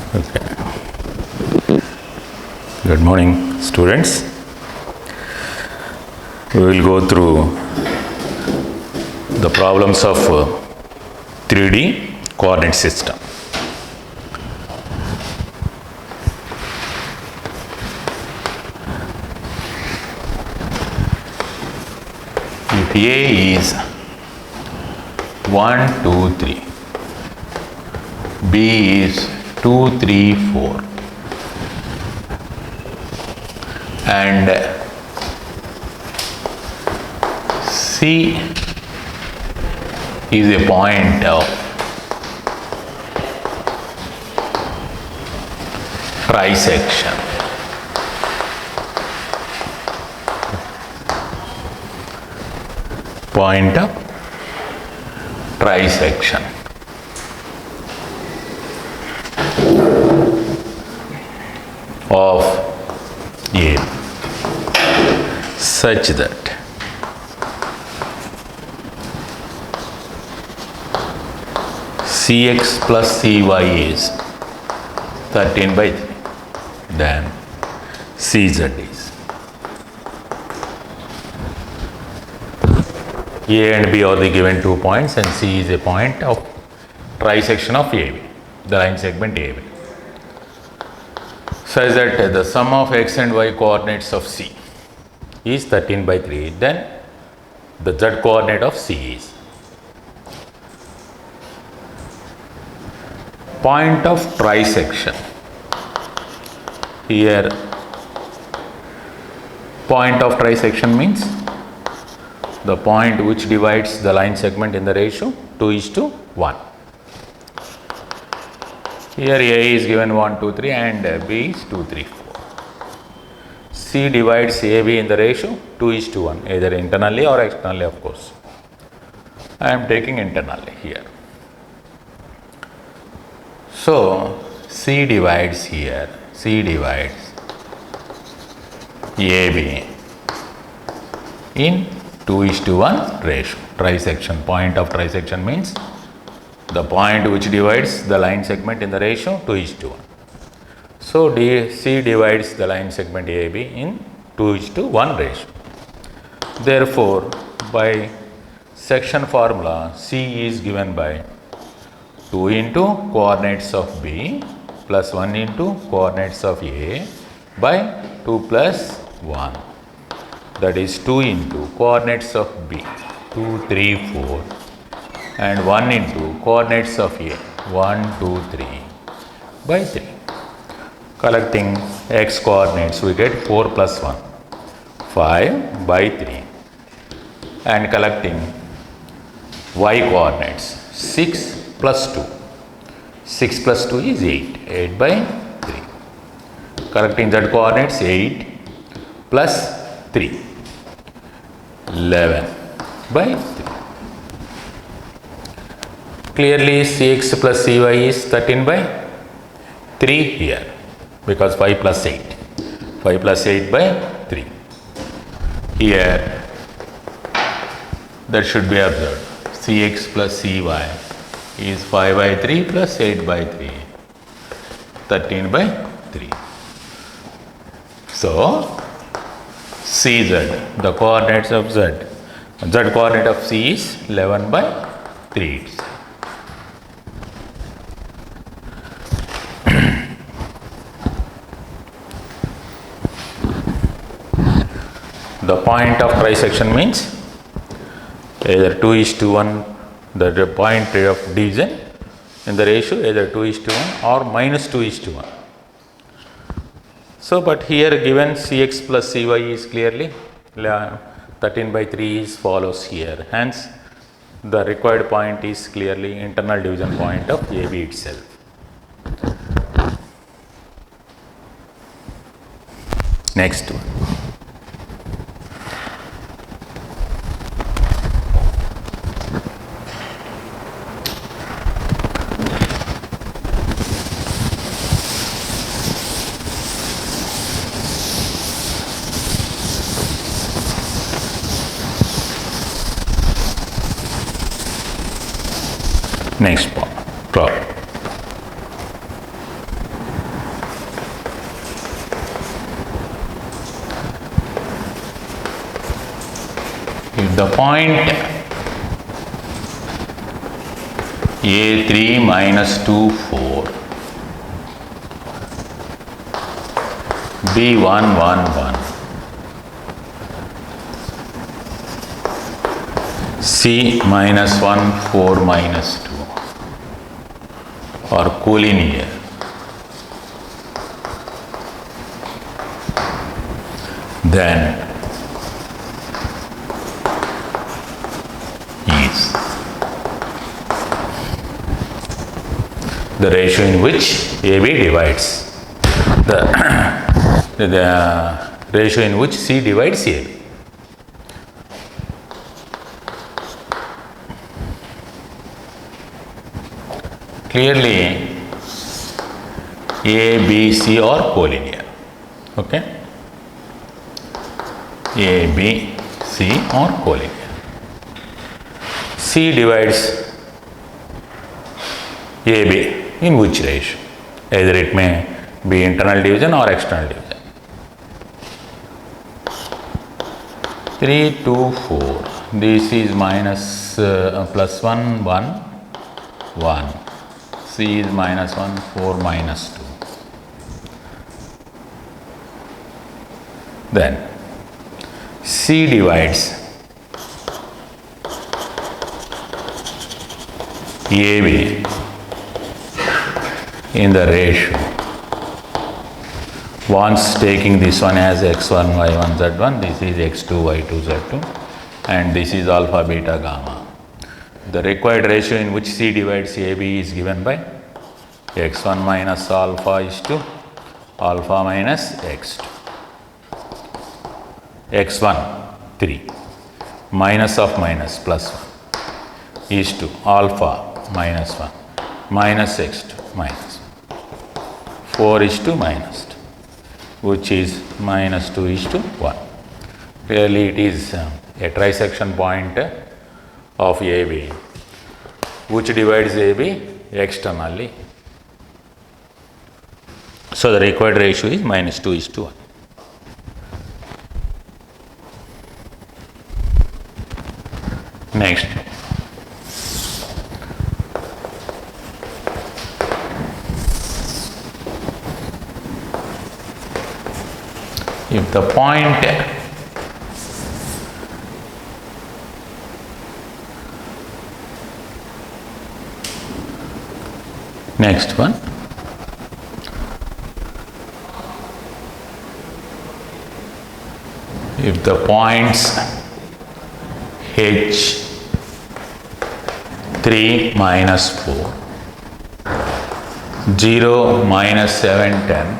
Okay. Good morning, students. We will go through the problems of 3D coordinate system. If A is 1, 2, 3, B is 2, 3, 4, and C is a point of trisection. Point of trisection. Of A such that Cx plus Cy is 13 by 3, then Cz is A and B are the given 2 points and C is a point of trisection of AB, the line segment AB, such that the sum of x and y coordinates of C is 13 by 3, then the z coordinate of C is point of trisection. Here point of trisection means the point which divides the line segment in the ratio 2:1. Here A is given 1, 2, 3 and B is 2, 3, 4. C divides AB in the ratio 2:1, either internally or externally, of course. I am taking internally here. So C divides here, C divides AB in 2:1 ratio. Trisection, point of trisection means the point which divides the line segment in the ratio 2:1. So C divides the line segment AB in 2:1 ratio. Therefore, by section formula, C is given by 2 into coordinates of B plus 1 into coordinates of A by 2 plus 1. That is 2 into coordinates of B, 2, 3, 4, and 1 into coordinates of A, 1, 2, 3 by 3. Collecting x coordinates, we get 4 plus 1, 5 by 3. And collecting y coordinates, 6 plus 2. 6 plus 2 is 8, 8 by 3. Collecting z coordinates, 8 plus 3, 11 by 3. Clearly Cx plus Cy is 13 by 3 here, because 5 plus 8. 5 plus 8 by 3. Here that should be observed. Cx plus Cy is 5 by 3 plus 8 by 3. 13 by 3. So Cz, the coordinates of z coordinate of C is 11 by 3 itself. The point of trisection means either 2:1, the point of division in the ratio either 2:1 or minus 2:1. So, but here given Cx plus Cy is clearly 13 by 3 is follows here. Hence, the required point is clearly internal division point of AB itself. Next one. Next problem. the point A3 minus 2, 4, B1, 1, 1, C minus 1, 4, minus 2 or collinear, then is the ratio in which AB divides the ratio in which C divides AB. Clearly, A, B, C are collinear. Okay? A, B, C are collinear. C divides AB in which ratio? Either it may be internal division or external division. 3, 2, 4. This is minus plus 1, 1, 1. C is minus 1, 4, minus 2. Then C divides AB in the ratio. Once taking this one as x1, y1, z1, this is x2, y2, z2, and this is alpha, beta, gamma. The required ratio in which C divides AB is given by x1 minus alpha is to alpha minus x2. x1, 3, minus of minus plus 1 is to alpha minus 1 minus x2 minus 1. 4 is to minus 2, which is minus 2 is to 1. Clearly it is a trisection point of AB which divides AB externally. So the required ratio is minus 2 is to 1. Next, if the point next one, if the points H3 minus 4, 0 minus 7, 10,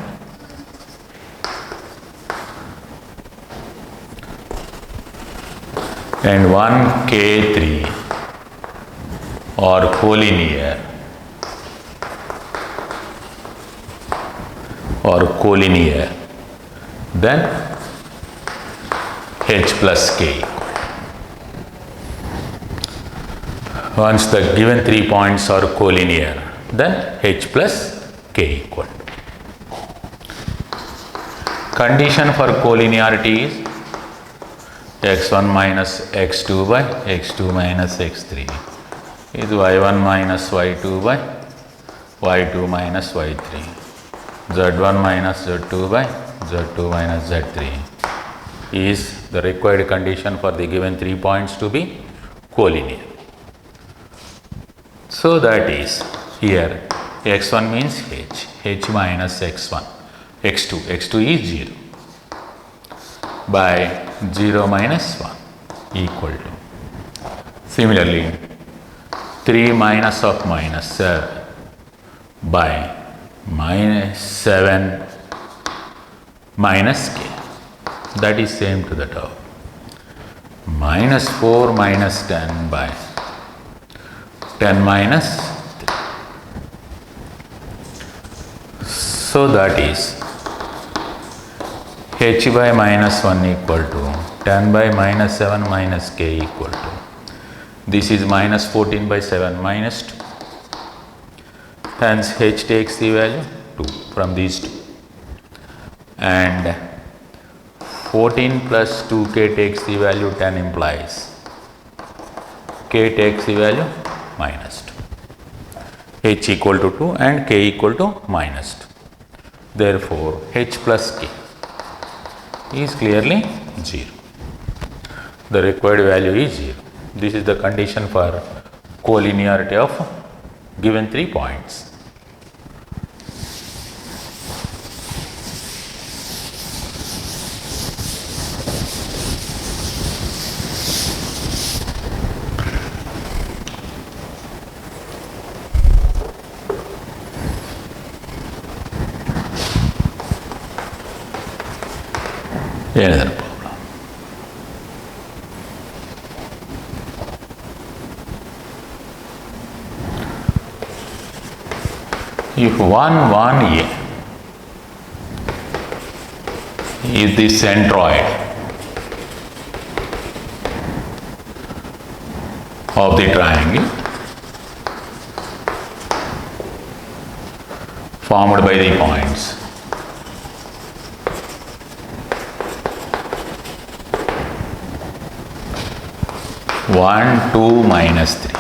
and 1 K3 or collinear then H plus K. Once the given 3 points are collinear, then H plus K equal. Condition for collinearity is x1 minus x2 by x2 minus x3 is y1 minus y2 by y2 minus y3, z1 minus z2 by z2 minus z3 is the required condition for the given 3 points to be collinear. So that is here x1 means h minus x1, x2 is 0 by 0 minus 1 equal to. Similarly, 3 minus of minus 7 by minus 7 minus k, that is same to the top. Minus 4 minus 10 by 10 minus 3. So that is h by minus 1 equal to 10 by minus 7 minus k equal to. This is minus 14 by 7 minus 2. Hence h takes the value 2 from these two. And 14 plus 2k takes the value 10 implies k takes the value minus 2. H equal to 2 and k equal to minus 2. Therefore, h plus k is clearly 0. The required value is 0. This is the condition for collinearity of given 3 points. Another problem. If 1, 1, A is the centroid of the triangle formed by the points 1, 2, minus 3,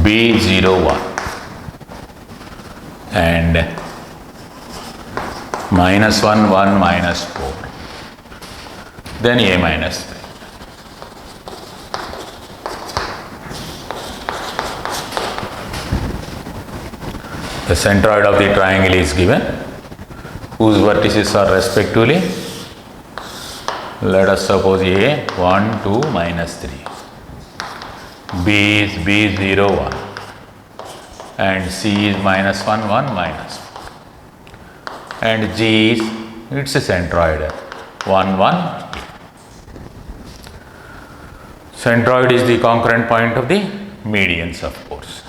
B, 0, 1 and minus 1, 1, minus 4, then A minus 3. The centroid of the triangle is given, whose vertices are respectively, let us suppose A 1, 2, minus 3, B is B 0, 1 and C is minus 1, 1, minus 4 and G is its centroid 1, 1. Centroid is the concurrent point of the medians, of course.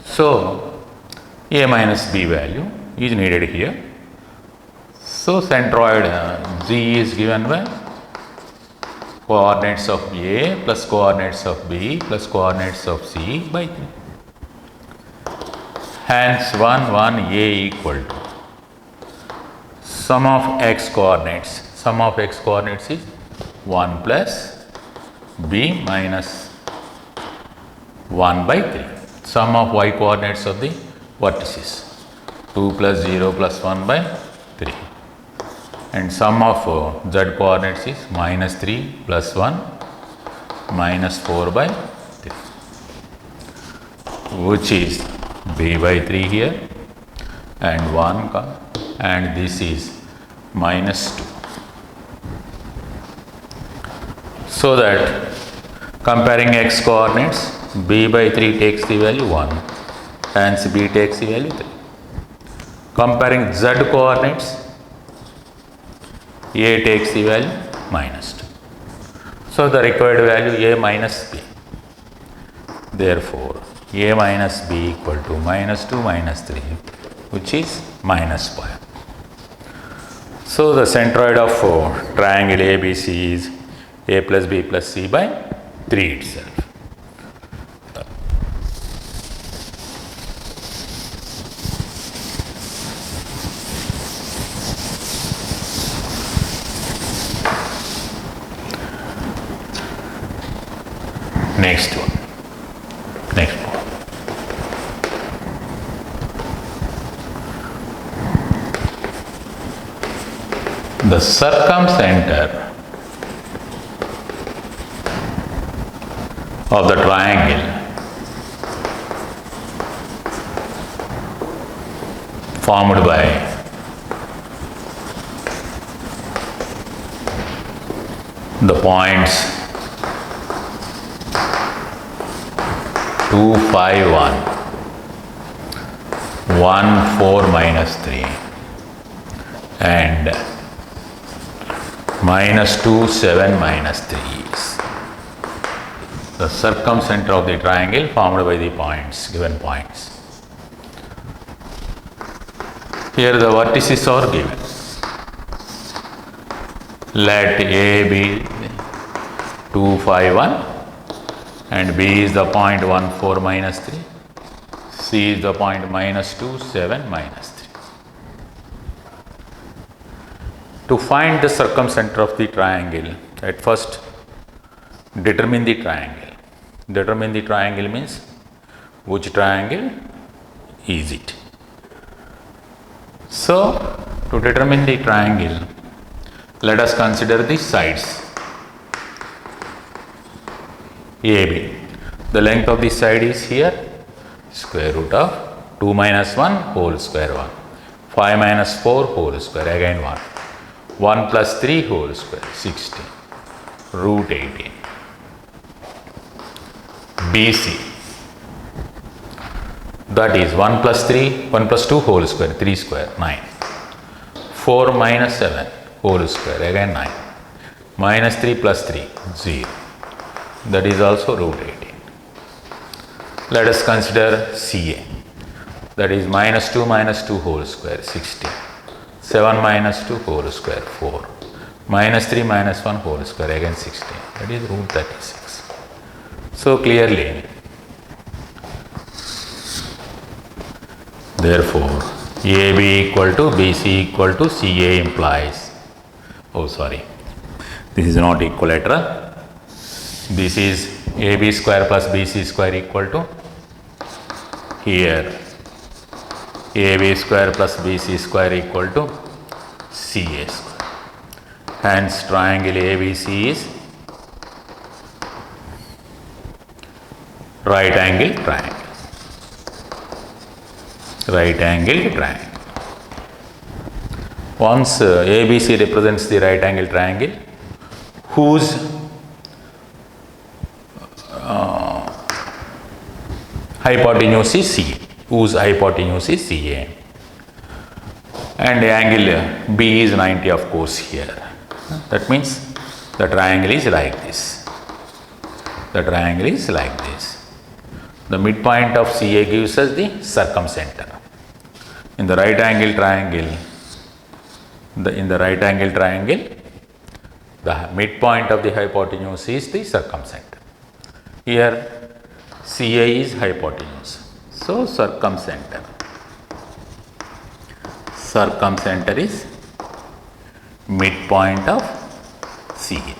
So, A minus B value is needed here. So, centroid G is given by coordinates of A plus coordinates of B plus coordinates of C by 3. Hence, 1, 1, A equal to sum of x coordinates. Sum of x coordinates is 1 plus B minus 1 by 3. Sum of y coordinates of the vertices 2 plus 0 plus 1 by 3. And sum of z coordinates is minus 3 plus 1 minus 4 by 3, which is b by 3 here and 1 and this is minus 2. So that comparing x coordinates, b by 3 takes the value 1, hence b takes the value 3. Comparing z coordinates, A takes the value minus 2. So, the required value A minus B. Therefore, A minus B equal to minus 2 minus 3, which is minus 5. So, the centroid of triangle ABC is A plus B plus C by 3 itself. Next one. Next one. The circumcenter of the triangle formed by the points 2, 5, 1, 1, 4, minus 3 and minus 2, 7, minus 3 is the circumcenter of the triangle formed by the points, given points. Here the vertices are given. Let A be 2, 5, 1 and B is the point 1, 4, minus 3, C is the point minus 2, 7, minus 3. To find the circumcenter of the triangle, at first determine the triangle. Determine the triangle means which triangle is it. So, to determine the triangle, let us consider the sides AB. The length of this side is here square root of 2 minus 1 whole square 1, 5 minus 4 whole square again 1 plus 3 whole square 16, root 18. BC, that is 1 plus 3, 1 plus 2 whole square 3 square 9, 4 minus 7 whole square again 9, minus 3 plus 3 0, that is also root 18. Let us consider CA, that is minus 2 whole square 16, 7 minus 2 whole square 4, minus 3 minus 1 whole square again 16, that is root 36. So clearly, therefore, AB equal to BC equal to CA implies, oh sorry, this is not equilateral, this is AB square plus BC square equal to here AB square plus BC square equal to CA square. Hence, triangle ABC is right angle triangle. Right angle triangle. Once ABC represents the right angle triangle whose hypotenuse is CA, whose hypotenuse is CA, and the angle B is 90 of course here. That means the triangle is like this. The triangle is like this. The midpoint of CA gives us the circumcenter. In the right angle triangle, the midpoint of the hypotenuse is the circumcenter. Here CA is hypotenuse. So circumcenter is midpoint of CA.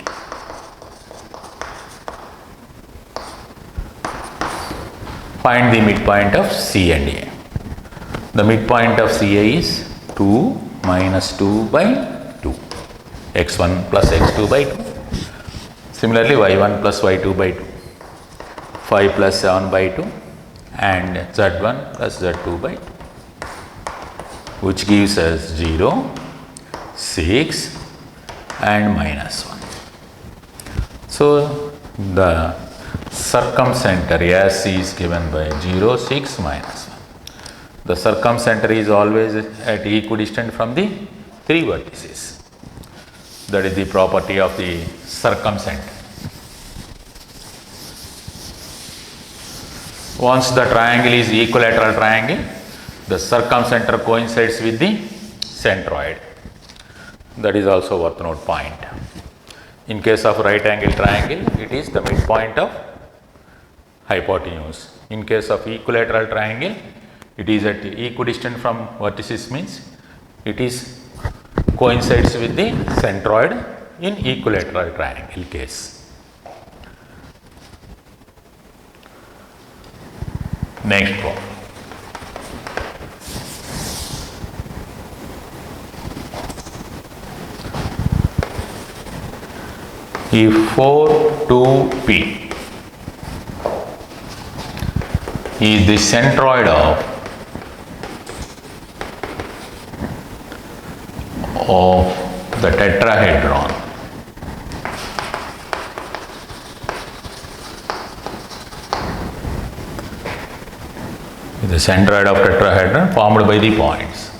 Find the midpoint of C and A. The midpoint of CA is 2 minus 2 by 2, x1 plus x2 by 2. Similarly, y1 plus y2 by 2, 5 plus 7 by 2, and z1 plus z2 by 2, which gives us 0, 6 and minus 1. So, the circumcenter as C is given by 0, 6, minus 1. The circumcenter is always at equidistant from the 3 vertices. That is the property of the circumcenter. Once the triangle is equilateral triangle, the circumcenter coincides with the centroid. That is also worth note point. In case of right angle triangle, it is the midpoint of hypotenuse. In case of equilateral triangle, it is at equidistant from vertices, means it is coincides with the centroid in equilateral triangle case. Next one. If 4-2P is the centroid of the tetrahedron, the centroid of tetrahedron formed by the points,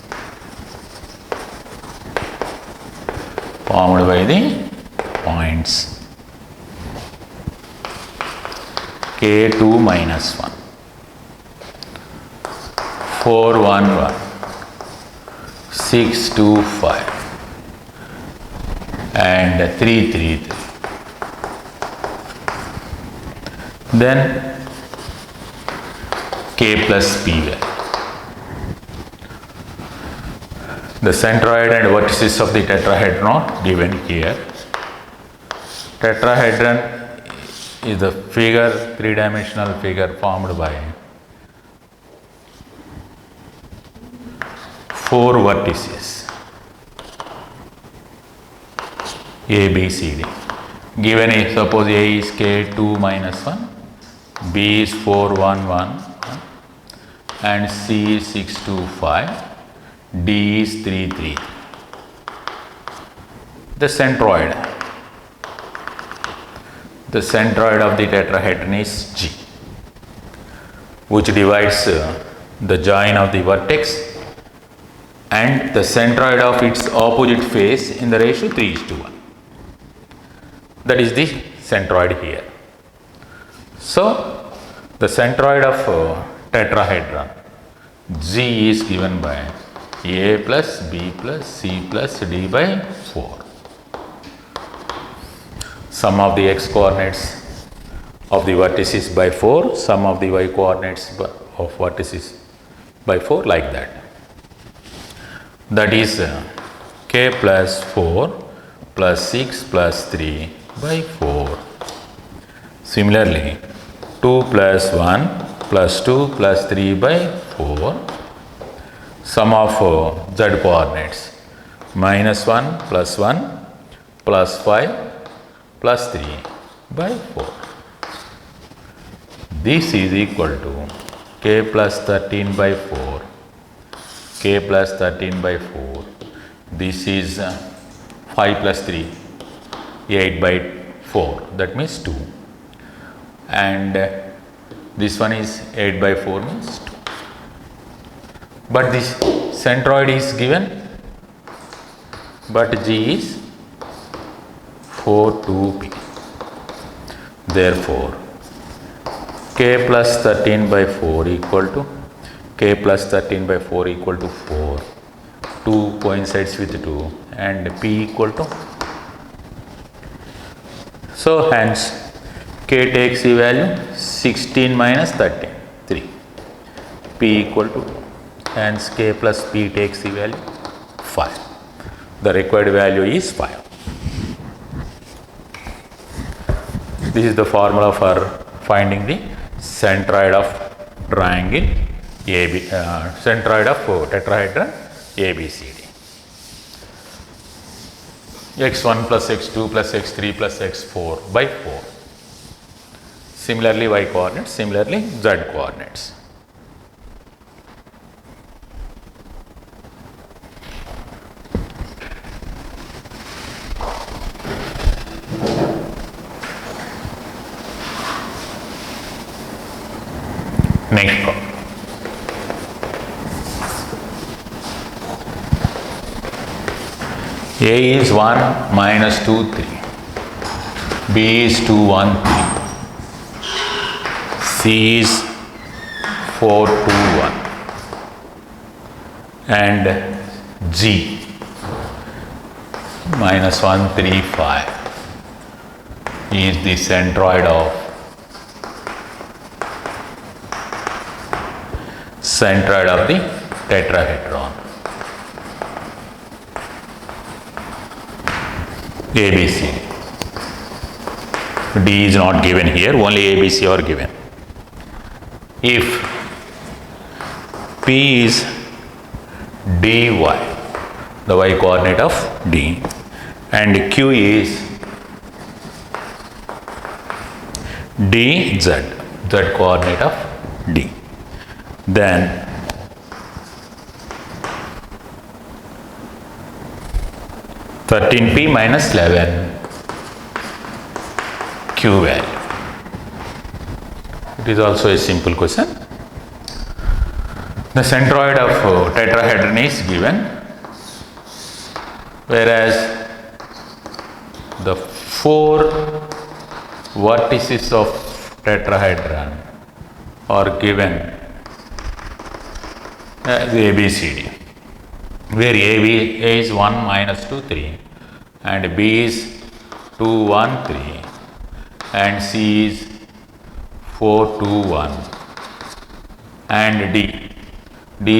K2 minus 1, 4, 1, 1, 6, 2, 5 and 3, 3, 3. Then K plus P value. The centroid and vertices of the tetrahedron given here. Tetrahedron is the figure, three-dimensional figure formed by four vertices A, B, C, D. Given is, suppose A is K2 minus 1, B is 4, 1, 1, and C is 6, 2, 5, D is 3, 3. The centroid of the tetrahedron is G, which divides the join of the vertex and the centroid of its opposite face in the ratio 3:1. That is the centroid here. So, the centroid of tetrahedron G is given by A plus B plus C plus D by 4. Sum of the x coordinates of the vertices by 4, sum of the y coordinates of vertices by 4, like that. That is k plus 4 plus 6 plus 3 by 4. Similarly, 2 plus 1 plus 2 plus 3 by 4. Sum of z coordinates minus 1 plus 1 plus 5 plus 3 by 4. This is equal to k plus 13 by 4, k plus 13 by 4. This is 5 plus 3, 8 by 4, that means 2. And this one is 8 by 4 means 2. But this centroid is given, but G is 4, 2p. Therefore, k plus 13 by 4 equal to k plus 13 by 4 equal to 4. 2 coincides with 2 and p equal to. So hence k takes the value 16 minus 13, 3. P equal to 2. Hence k plus p takes the value 5. The required value is 5. This is the formula for finding the centroid of triangle AB, centroid of tetrahedron ABCD. x1 plus x2 plus x3 plus x4 by 4. Similarly, y coordinates, similarly, z coordinates. Next problem. A is 1 minus 2 3, B is 2 1 3, C is 4 2 1, and G minus 1 3 5 is the centroid of the tetrahedron ABC. D is not given here, only ABC are given. If P is dy, the y coordinate of D, and Q is dz, z coordinate of D, then (13p minus 11 Q value). It is also a simple question. The centroid of tetrahedron is given, whereas the four vertices of tetrahedron are given as ABCD, where A is 1 minus 2 3 and B is 2 1 3 and C is 4 2 1 and D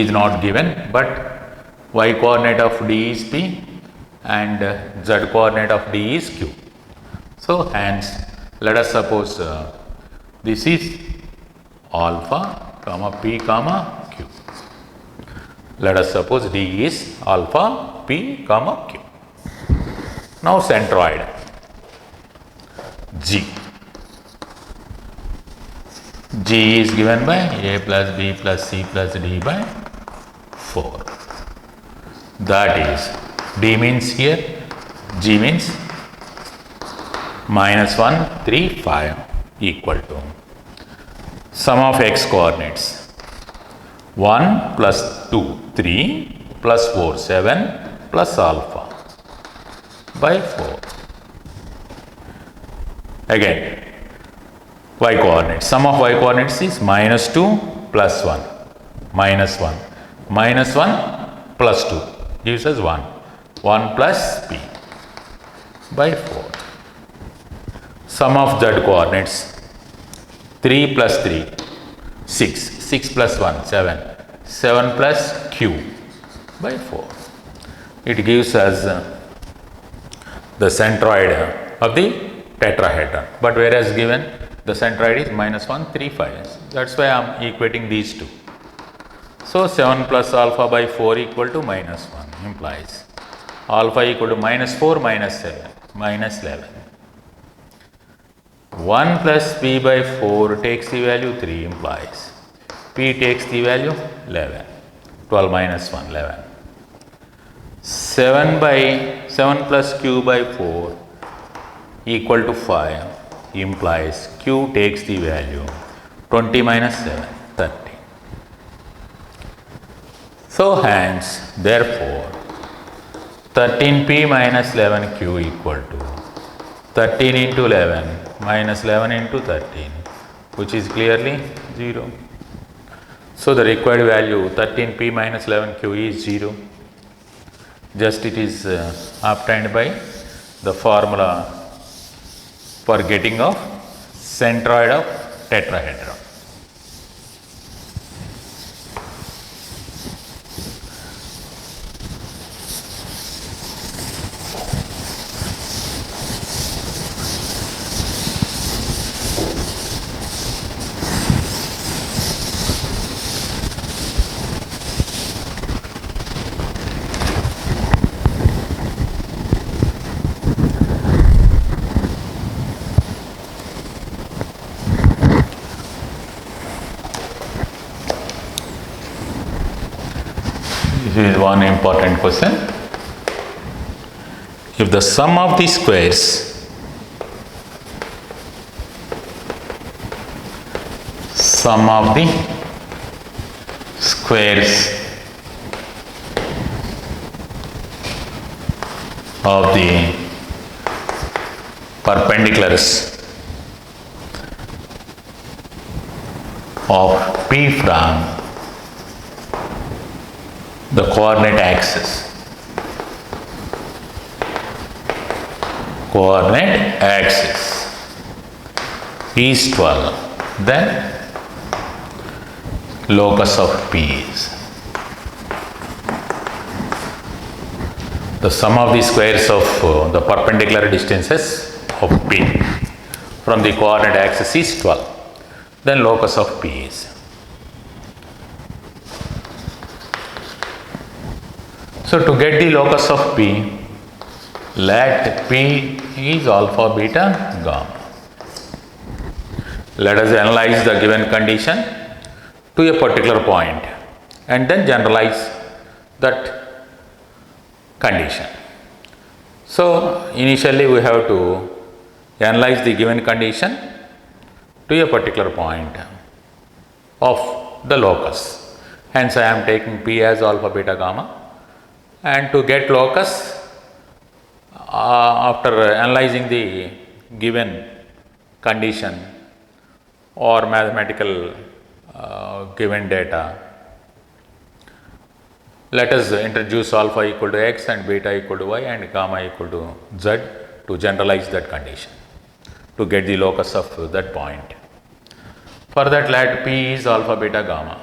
is not given, but y coordinate of D is P and z coordinate of D is Q. So hence Let us suppose this is alpha comma p comma q. Let us suppose D is alpha p comma q. Now centroid G. G is given by a plus b plus c plus d by 4. That is, D means here, G means minus 1, 3, 5 equal to sum of x coordinates 1 plus 2, 3 plus 4, 7 plus alpha by 4. Again, y coordinates. Sum of y coordinates is minus 2 plus 1, minus 1, minus 1 plus 2 gives us 1, 1 plus p by 4. Sum of z coordinates 3 plus 3, 6, 6 plus 1, 7, 7 plus q by 4. It gives us the centroid of the tetrahedron, but whereas given the centroid is minus 1, 3, 5. That's why I am equating these two. So 7 plus alpha by 4 equal to minus 1 implies alpha equal to minus 4 minus 7 minus 11. 1 plus p by 4 takes the value 3 implies p takes the value 11. 12 minus 1, 11. 7 plus q by 4 equal to 5 implies q takes the value 20 minus 7, 30. So hence, therefore, 13p minus 11q equal to 13 into 11 minus 11 into 13, which is clearly 0. So the required value 13p minus 11q is 0. Just it is obtained by the formula for getting of centroid of tetrahedron. This is one important question. If the sum of the squares of the perpendiculars of P from the coordinate axis is 12, then locus of P is the sum of the squares of the perpendicular distances of P from the coordinate axis is 12, then locus of P is. So to get the locus of P, let P is alpha, beta, gamma. Let us analyze the given condition to a particular point and then generalize that condition. So initially we have to analyze the given condition to a particular point of the locus. Hence I am taking P as alpha, beta, gamma. And to get locus, after analyzing the given condition or mathematical given data, let us introduce alpha equal to x and beta equal to y and gamma equal to z to generalize that condition to get the locus of that point. For that, let P is alpha, beta, gamma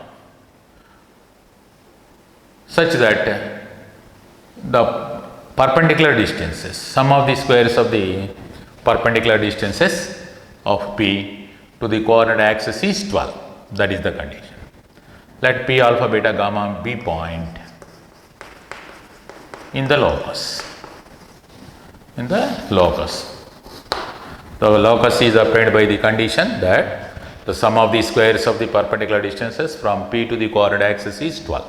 such that the perpendicular distances, sum of the squares of the perpendicular distances of P to the coordinate axis is 12. That is the condition. Let P alpha beta gamma be point in the locus. In the locus. The locus is obtained by the condition that the sum of the squares of the perpendicular distances from P to the coordinate axis is 12.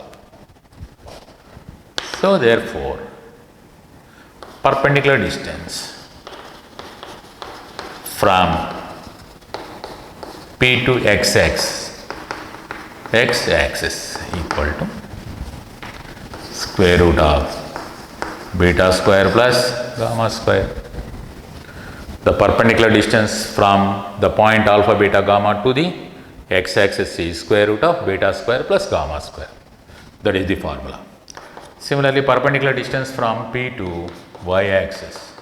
So therefore, perpendicular distance from P to x-axis equal to square root of beta square plus gamma square. The perpendicular distance from the point alpha beta gamma to the x-axis is square root of beta square plus gamma square. That is the formula. Similarly, perpendicular distance from P to y-axis.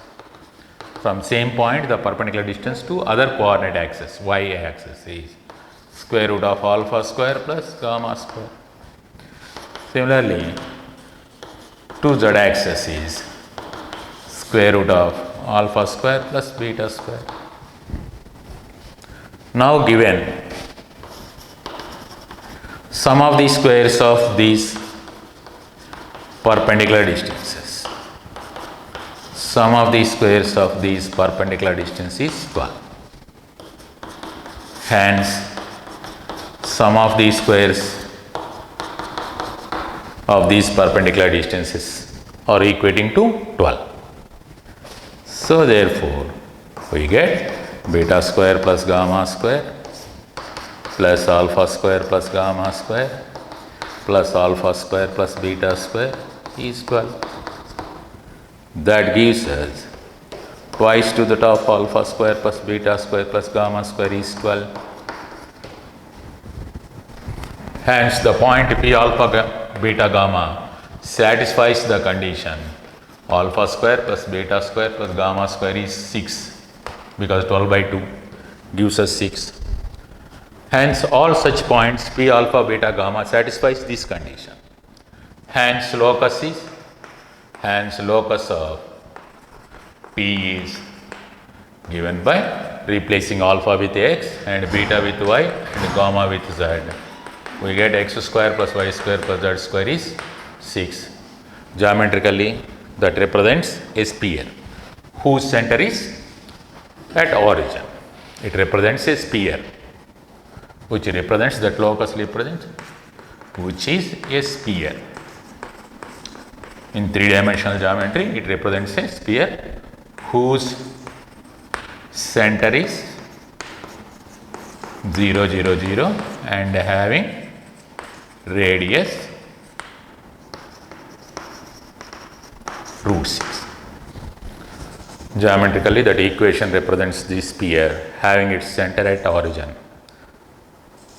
From same point, the perpendicular distance to other coordinate axis, y-axis, is square root of alpha square plus gamma square. Similarly, to z-axis is square root of alpha square plus beta square. Now given sum of the squares of these perpendicular distances. Sum of the squares of these perpendicular distances is 12. Hence, sum of the squares of these perpendicular distances are equating to 12. So therefore, we get beta square plus gamma square plus alpha square plus gamma square plus alpha square plus beta square is 12. That gives us twice to the top alpha square plus beta square plus gamma square is 12. Hence, the point P alpha beta gamma satisfies the condition alpha square plus beta square plus gamma square is 6, because 12 by 2 gives us 6. Hence, all such points P alpha beta gamma satisfies this condition. Hence, locus of P is given by replacing alpha with x and beta with y and gamma with z. We get x square plus y square plus z square is 6. Geometrically, that represents a sphere whose center is at origin. It represents a sphere which represents that locus represents, which is a sphere. In three-dimensional geometry, it represents a sphere whose center is 0, 0, 0 and having radius root 6. Geometrically, that equation represents the sphere having its center at origin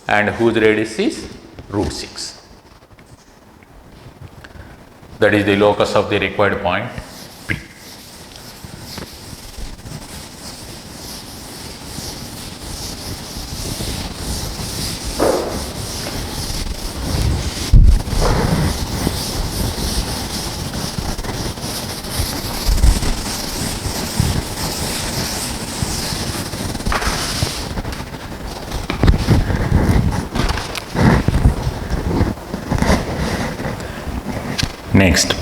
and whose radius is root 6. That is the locus of the required point P. Next,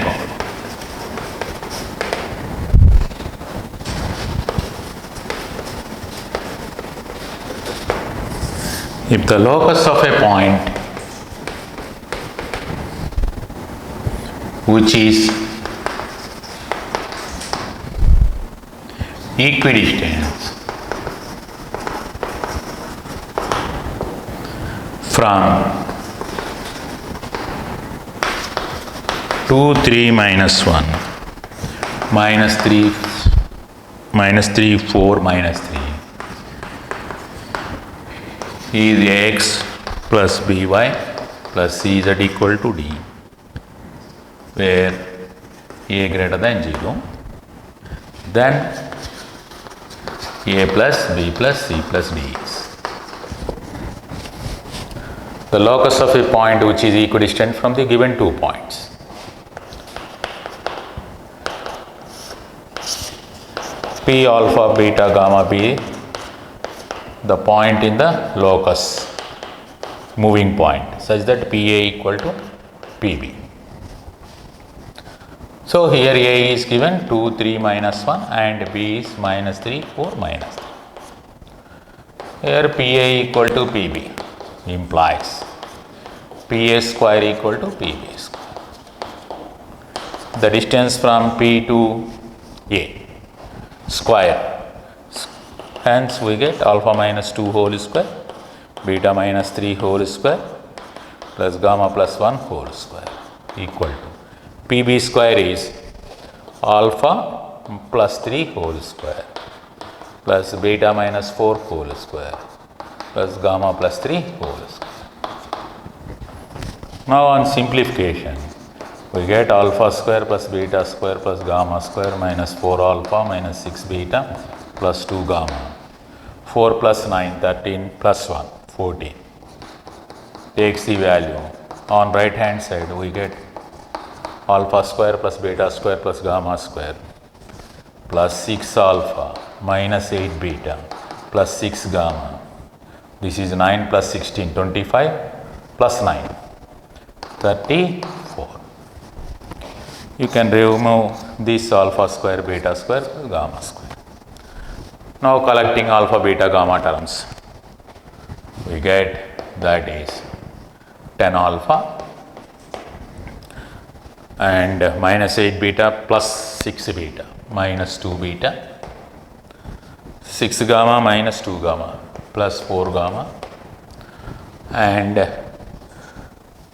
problem. If the locus of a point which is equidistant from 2, 3, minus 1, minus 3, 4, minus 3 is x plus by plus cz equal to d, where a greater than 0, then A plus B plus C plus D is the locus of a point which is equidistant from the given 2 points. P alpha beta gamma B, the point in the locus, moving point, such that PA equal to PB. So here A is given 2, 3, minus 1 and B is minus 3, 4, minus 3. Here PA equal to PB implies PA square equal to PB square. The distance from P to A square, hence we get alpha minus 2 whole square, beta minus 3 whole square plus gamma plus 1 whole square equal to PB square is alpha plus 3 whole square plus beta minus 4 whole square plus gamma plus 3 whole square. Now on simplification, we get alpha square plus beta square plus gamma square minus 4 alpha minus 6 beta plus 2 gamma. 4 plus 9, 13 plus 1, 14. Takes the value. On right hand side, we get alpha square plus beta square plus gamma square plus 6 alpha minus 8 beta plus 6 gamma. This is 9 plus 16, 25 plus 9, 34. You can remove this alpha square, beta square, gamma square. Now collecting alpha, beta, gamma terms, we get that is 10 alpha and minus 8 beta plus 6 beta minus 2 beta, 6 gamma minus 2 gamma plus 4 gamma, and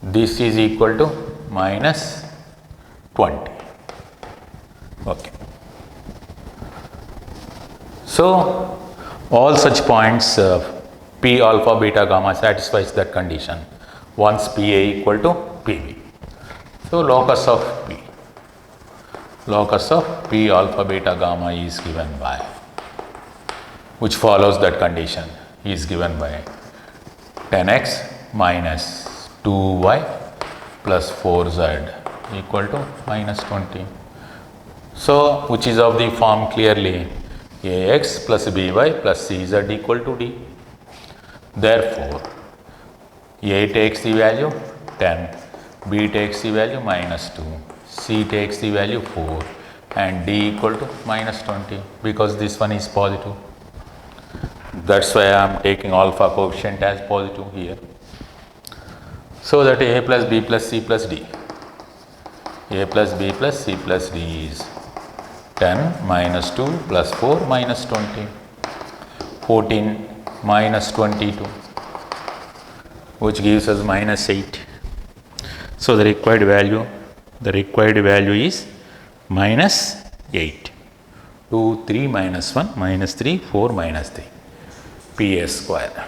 this is equal to minus 20. Okay. So all such points P alpha beta gamma satisfies that condition once PA equal to PB. So locus of P alpha beta gamma is given by, which follows that condition, is given by 10x minus 2y plus 4z equal to minus 20. So which is of the form clearly ax plus by plus cz equal to d. Therefore a takes the value 10, b takes the value minus 2, c takes the value 4 and d equal to minus 20, because this one is positive. That's why I am taking alpha coefficient as positive here. So that a plus b plus c plus d, a plus b plus c plus d is 10 minus 2 plus 4 minus 20, 14 minus 22, which gives us minus 8. So the required value is minus 8. 2, 3 minus 1 minus 3, 4 minus 3. PA square.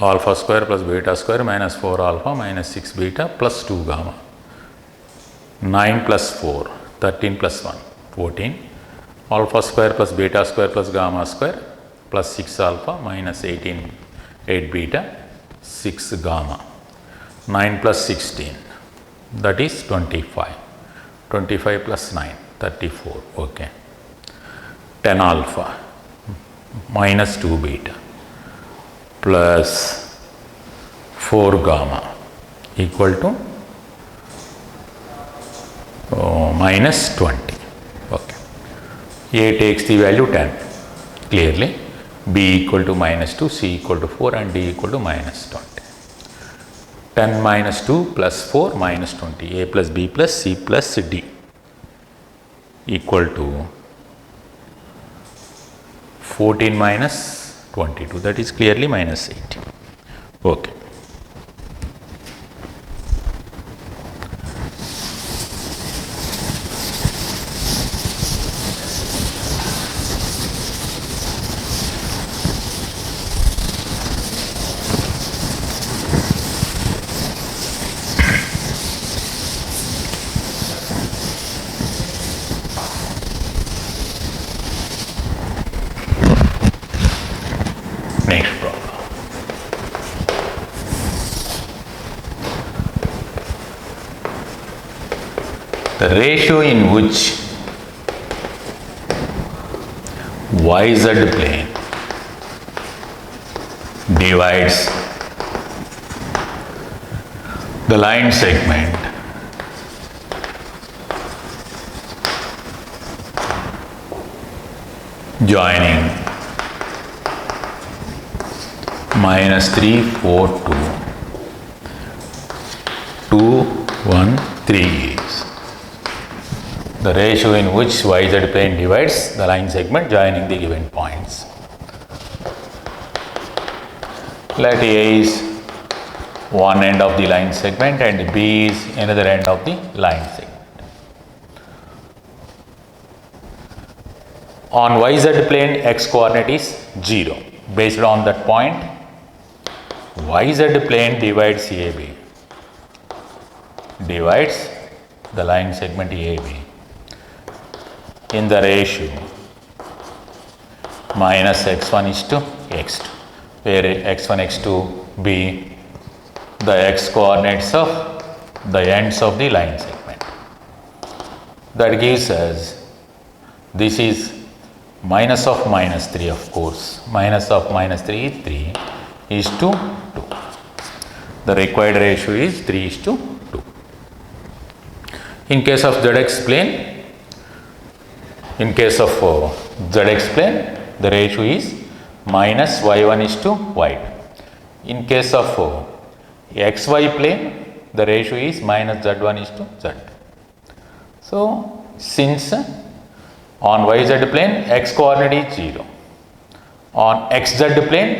Alpha square plus beta square minus 4 alpha minus 6 beta plus 2 gamma. 9 plus 4, 13 plus 1, 14. Alpha square plus beta square plus gamma square plus 6 alpha minus 18, 8 beta, 6 gamma. 9 plus 16, that is 25. 25 plus 9, 34. Okay. 10 alpha minus 2 beta plus 4 gamma equal to minus 20. Okay. A takes the value 10 clearly, b equal to minus 2, c equal to 4 and d equal to minus 20. 10 minus 2 plus 4 minus 20, a plus b plus c plus d equal to 14 minus 22, that is clearly minus 8. Okay. the ratio in which YZ plane divides the line segment joining -3, 4, 2, 2, 1, 3 is the ratio in which YZ plane divides the line segment joining the given points. Let A is one end of the line segment and B is another end of the line segment. On YZ plane, x coordinate is 0. Based on that point, YZ plane divides AB, divides the line segment AB in the ratio -x1 is to x2, where x1, x2 be the x coordinates of the ends of the line segment. That gives us, this is minus of -3, of course, minus of -3 is 3 is to 2. The required ratio is 3 is to 2. In case of ZX plane, in case of ZX plane, the ratio is -y1 is to y2. In case of XY plane, the ratio is -z1 is to z2. So, since on YZ plane, x coordinate is 0. On XZ plane,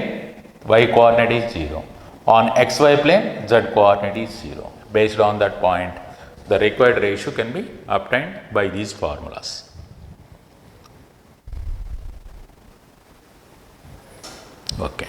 y coordinate is 0. On XY plane, z coordinate is 0. Based on that point, the required ratio can be obtained by these formulas. Okay.